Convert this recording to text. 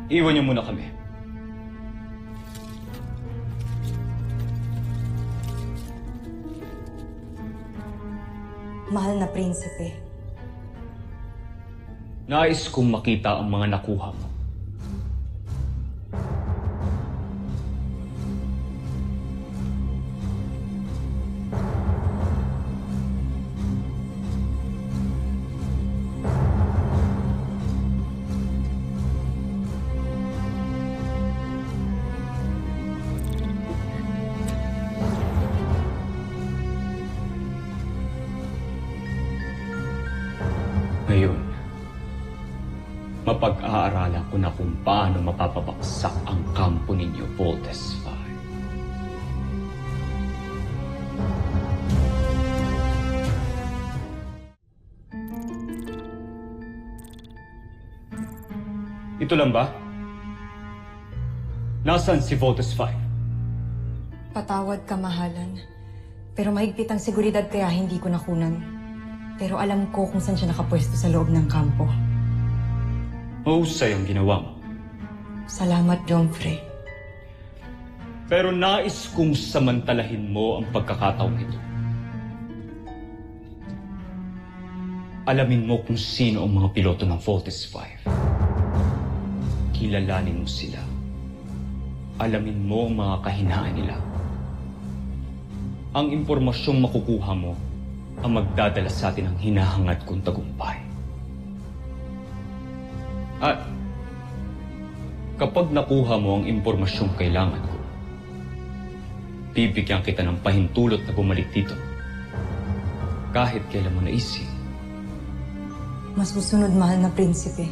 Iwan niyo muna kami. Mahal na prinsipe. Nais kong makita ang mga nakuha mo. Ngayon, mapag-aaralan ko na kung paano mapapabaksak ang kampo ninyo, Voltes 5. Ito lang ba? Nasaan si Voltes 5? Patawad ka, mahalan. Pero mahigpit ang seguridad kaya hindi ko nakunan. Pero alam ko kung saan siya nakapwesto sa loob ng kampo. Mahusay ang ginawa mo. Salamat, Jomfrey. Pero nais kong samantalahin mo ang pagkakataong ito. Alamin mo kung sino ang mga piloto ng Voltes 5. Kilalanin mo sila. Alamin mo ang mga kahinaan nila. Ang impormasyong makukuha mo ang magdadala sa atin ng hinahangad kong tagumpay. At kapag nakuha mo ang impormasyong kailangan ko, bibigyan kita ng pahintulot na bumalik dito. Kahit kailan mo naisip. Mas susunod, mahal na prinsipe.